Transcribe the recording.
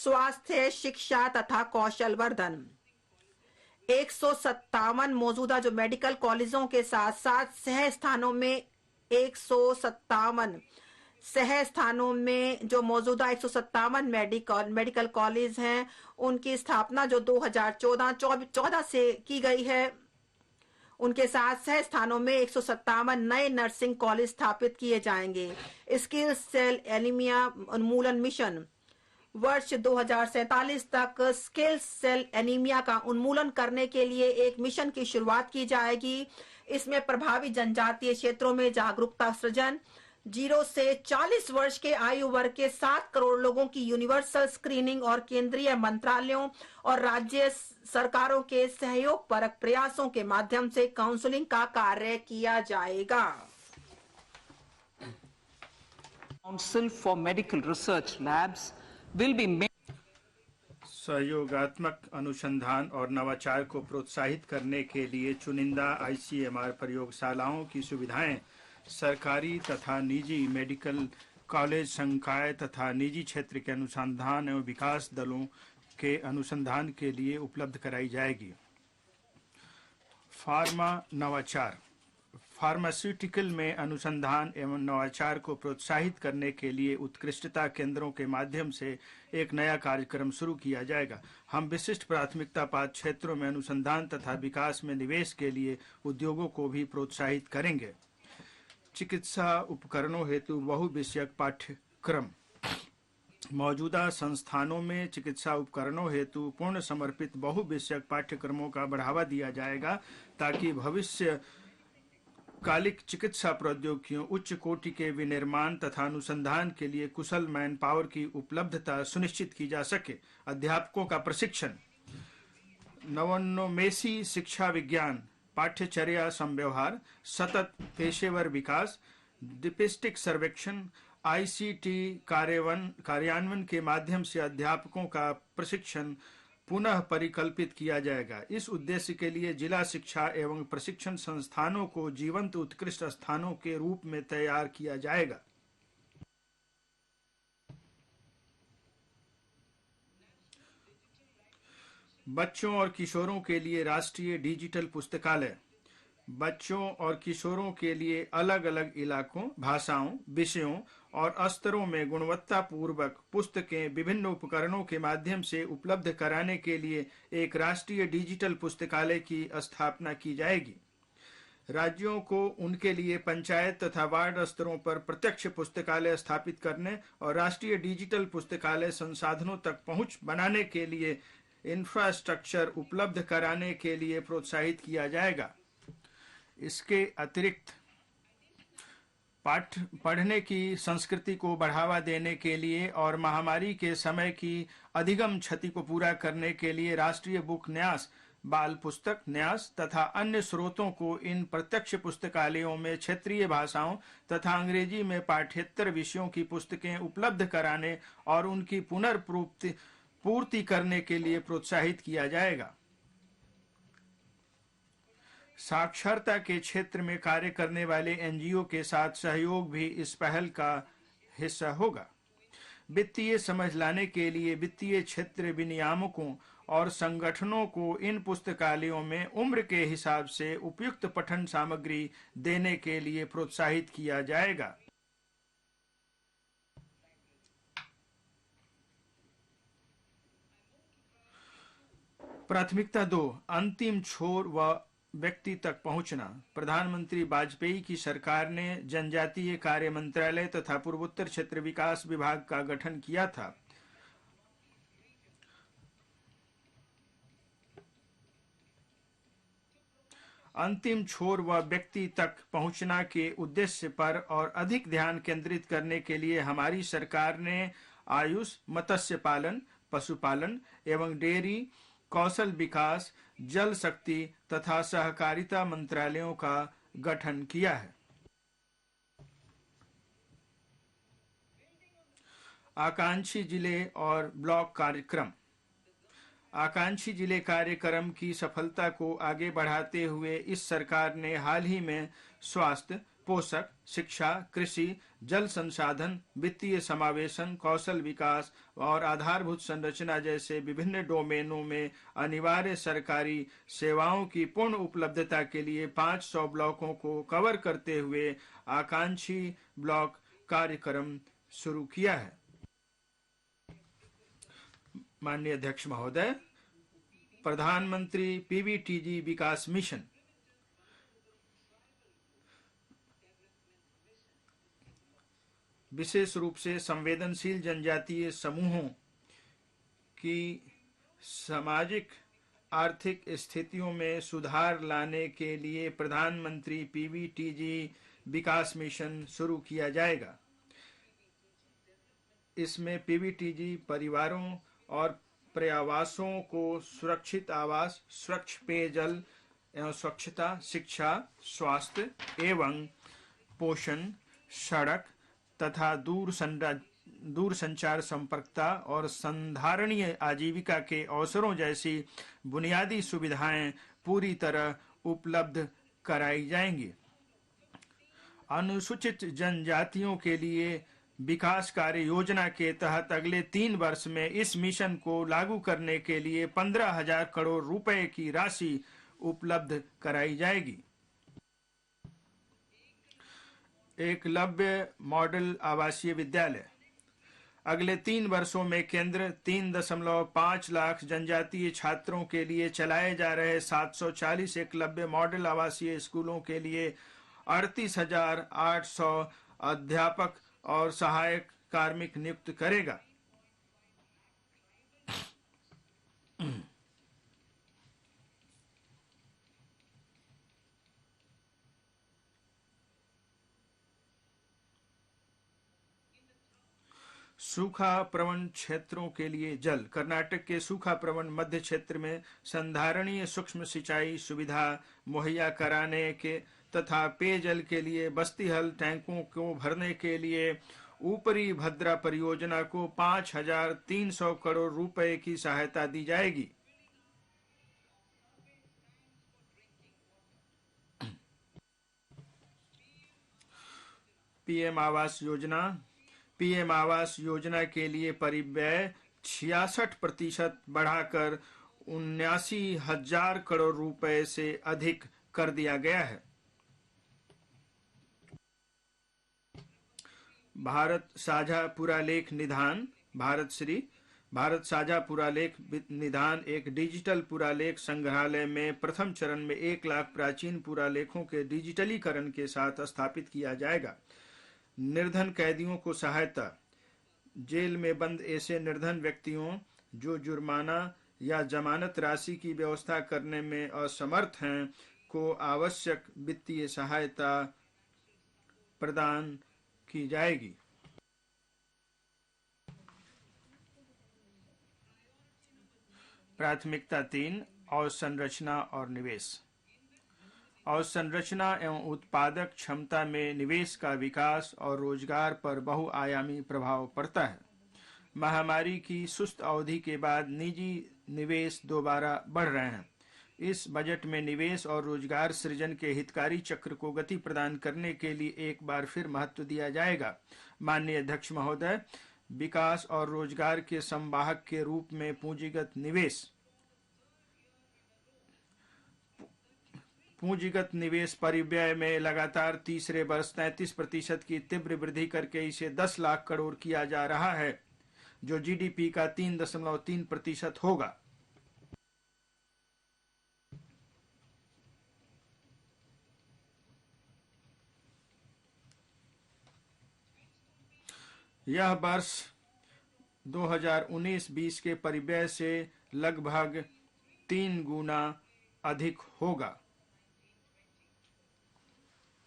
स्वास्थ्य, शिक्षा तथा कौशल वर्धन। 157 मौजूदा जो मेडिकल कॉलेजों के साथ साथ सह स्थानों में 157 सह स्थानों में जो मौजूदा 157 मेडिकल कॉलेज हैं, उनकी स्थापना जो 2014 से की गई है। उनके साथ सह स्थानों में 157 नए नर्सिंग कॉलेज स्थापित किए जाएंगे। स्किल सेल एनीमिया उन्मूलन मिशन वर्ष 2047 तक स्किल सेल एनीमिया का उन्मूलन करने के लिए एक मिशन की शुरुआत की जाएगी। इसमें प्रभावी जनजातीय क्षेत्रों में जागरूकता सृजन, 0 से 40 वर्ष के आयु वर्ग के 7 करोड़ लोगों की यूनिवर्सल स्क्रीनिंग और केंद्रीय मंत्रालयों और राज्य सरकारों के सहयोग परक प्रयासों के माध्यम से काउंसलिंग का कार्य किया जाएगा। Council for Medical Research Labs will be made. सहयोगात्मक अनुसंधान और नवाचार को प्रोत्साहित करने के लिए चुनिंदा ICMR प्रयोगशालाओं की सुविधाएं सरकारी तथा निजी मेडिकल कॉलेज, संकाय तथा निजी क्षेत्र के अनुसंधान एवं विकास दलों के अनुसंधान के लिए उपलब्ध कराई जाएगी। फार्मा नवाचार। फार्मास्यूटिकल में अनुसंधान एवं नवाचार को प्रोत्साहित करने के लिए उत्कृष्टता केंद्रों के माध्यम से एक नया कार्यक्रम शुरू किया जाएगा। हम विशिष्ट प्राथमिकता पात्र क्षेत्रों में अनुसंधान तथा विकास में निवेश के लिए उद्योगों को भी प्रोत्साहित करेंगे। चिकित्सा उपकरणों हेतु बहुविषयक पाठ्यक्रम। मौजूदा संस्थानों में चिकित्सा उपकरणों हेतु पूर्ण समर्पित बहुविषयक पाठ्यक्रमों का बढ़ावा दिया जाएगा ताकि भविष्य कालिक चिकित्सा प्रौद्योगिकियों, उच्च कोटि के विनिर्माण तथा अनुसंधान के लिए कुशल मैन पावर की उपलब्धता सुनिश्चित की जा सके। अध्यापकों का प्रशिक्षण। नवोन्मेषी शिक्षा विज्ञान, पाठ्यचर्या संव्यवहार, सतत पेशेवर विकास, डिपिस्टिक सर्वेक्षण, ICT कार्यान्वयन के माध्यम से अध्यापकों का प्रशिक्षण पुनः परिकल्पित किया जाएगा। इस उद्देश्य के लिए जिला शिक्षा एवं प्रशिक्षण संस्थानों को जीवंत उत्कृष्ट स्थानों के रूप में तैयार किया जाएगा। बच्चों और किशोरों के लिए राष्ट्रीय डिजिटल पुस्तकालय। बच्चों और किशोरों के लिए अलग अलग इलाकों, भाषाओं, विषयों और स्तरों में गुणवत्तापूर्वक पुस्तकें विभिन्न उपकरणों के माध्यम से उपलब्ध कराने के लिए एक राष्ट्रीय डिजिटल पुस्तकालय की स्थापना की जाएगी। राज्यों को उनके लिए पंचायत तथा वार्ड स्तरों पर प्रत्यक्ष पुस्तकालय स्थापित करने और राष्ट्रीय डिजिटल पुस्तकालय संसाधनों तक पहुंच बनाने के लिए इंफ्रास्ट्रक्चर उपलब्ध कराने के लिए प्रोत्साहित किया जाएगा। इसके अतिरिक्त पढ़ने की संस्कृति को बढ़ावा देने के लिए और महामारी के समय की अधिगम क्षति को पूरा करने के लिए राष्ट्रीय बुक न्यास, बाल पुस्तक न्यास तथा अन्य स्रोतों को इन प्रत्यक्ष पुस्तकालयों में क्षेत्रीय भाषाओं तथा अंग्रेजी में पाठ्येतर विषयों की पुस्तकें उपलब्ध कराने और उनकी पुनर्पूर्ति करने के लिए प्रोत्साहित किया जाएगा। साक्षरता के क्षेत्र में कार्य करने वाले NGO के साथ सहयोग भी इस पहल का हिस्सा होगा। वित्तीय समझ लाने के लिए वित्तीय क्षेत्र विनियामकों और संगठनों को इन पुस्तकालयों में उम्र के हिसाब से उपयुक्त पठन सामग्री देने के लिए प्रोत्साहित किया जाएगा। प्राथमिकता 2, अंतिम छोर व व्यक्ति तक पहुंचना। प्रधानमंत्री वाजपेयी की सरकार ने जनजातीय कार्य मंत्रालय तथा पूर्वोत्तर क्षेत्र विकास विभाग का गठन किया था। अंतिम छोर व व्यक्ति तक पहुंचना के उद्देश्य पर और अधिक ध्यान केंद्रित करने के लिए हमारी सरकार ने आयुष, मत्स्य पालन, पशुपालन एवं डेयरी, कौशल विकास, जल शक्ति तथा सहकारिता मंत्रालयों का गठन किया है। आकांक्षी जिले और ब्लॉक कार्यक्रम। आकांक्षी जिले कार्यक्रम की सफलता को आगे बढ़ाते हुए इस सरकार ने हाल ही में स्वास्थ्य, पोषक, शिक्षा, कृषि, जल संसाधन, वित्तीय समावेशन, कौशल विकास और आधारभूत संरचना जैसे विभिन्न डोमेनों में अनिवार्य सरकारी सेवाओं की पूर्ण उपलब्धता के लिए 500 ब्लॉकों को कवर करते हुए आकांक्षी ब्लॉक कार्यक्रम शुरू किया है। माननीय अध्यक्ष महोदय, प्रधानमंत्री पीबीटीजी विकास मिशन विशेष रूप से संवेदनशील जनजातीय समूहों की सामाजिक आर्थिक स्थितियों में सुधार लाने के लिए प्रधानमंत्री पीबीटीजी विकास मिशन शुरू किया जाएगा। इसमें पीबीटीजी परिवारों और पर्यावासों को सुरक्षित आवास, स्वच्छ पेयजल एवं स्वच्छता, शिक्षा, स्वास्थ्य एवं पोषण, सड़क तथा दूर संचार संपर्कता और संधारणीय आजीविका के अवसरों जैसी बुनियादी सुविधाएं पूरी तरह उपलब्ध कराई जाएंगी। अनुसूचित जनजातियों के लिए विकास कार्य योजना के तहत अगले 3 वर्ष में इस मिशन को लागू करने के लिए 15,000 करोड़ रुपए की राशि उपलब्ध कराई जाएगी। एकलव्य मॉडल आवासीय विद्यालय अगले 3 वर्षों में केंद्र 3.5 लाख जनजातीय छात्रों के लिए चलाए जा रहे 740 एकलव्य मॉडल आवासीय स्कूलों के लिए 38,800 अध्यापक और सहायक कार्मिक नियुक्त करेगा। सूखा प्रवण क्षेत्रों के लिए जल कर्नाटक के सूखा प्रवण मध्य क्षेत्र में संधारणीय सूक्ष्म सिंचाई सुविधा मुहैया कराने के तथा पेयजल के लिए बस्तीहल टैंकों को भरने के लिए ऊपरी भद्रा परियोजना को 5,300 करोड़ रुपए की सहायता दी जाएगी। पीएम आवास योजना के लिए परिव्यय 66% बढ़ाकर 79,000 करोड़ रुपए से अधिक कर दिया गया है। भारत साझा पुरालेख निधान भारत साझा पुरालेख निधान एक डिजिटल पुरालेख संग्रहालय में प्रथम चरण में 1 लाख प्राचीन पुरालेखों के डिजिटलीकरण के साथ स्थापित किया जाएगा। निर्धन कैदियों को सहायता जेल में बंद ऐसे निर्धन व्यक्तियों जो जुर्माना या जमानत राशि की व्यवस्था करने में असमर्थ हैं को आवश्यक वित्तीय सहायता प्रदान की जाएगी। प्राथमिकता 3 अवसंरचना और निवेश। अवसंरचना एवं उत्पादक क्षमता में निवेश का विकास और रोजगार पर बहुआयामी प्रभाव पड़ता है। महामारी की सुस्त अवधि के बाद निजी निवेश दोबारा बढ़ रहे हैं। इस बजट में निवेश और रोजगार सृजन के हितकारी चक्र को गति प्रदान करने के लिए एक बार फिर महत्व दिया जाएगा। माननीय अध्यक्ष महोदय, विकास और रोजगार के संवाहक के रूप में पूंजीगत निवेश परिव्यय में लगातार तीसरे वर्ष 33% की तीव्र वृद्धि करके इसे 10 लाख करोड़ किया जा रहा है, जो जीडीपी का 3.3% होगा। यह वर्ष 2019-20 के परिव्यय से लगभग 3 गुना अधिक होगा।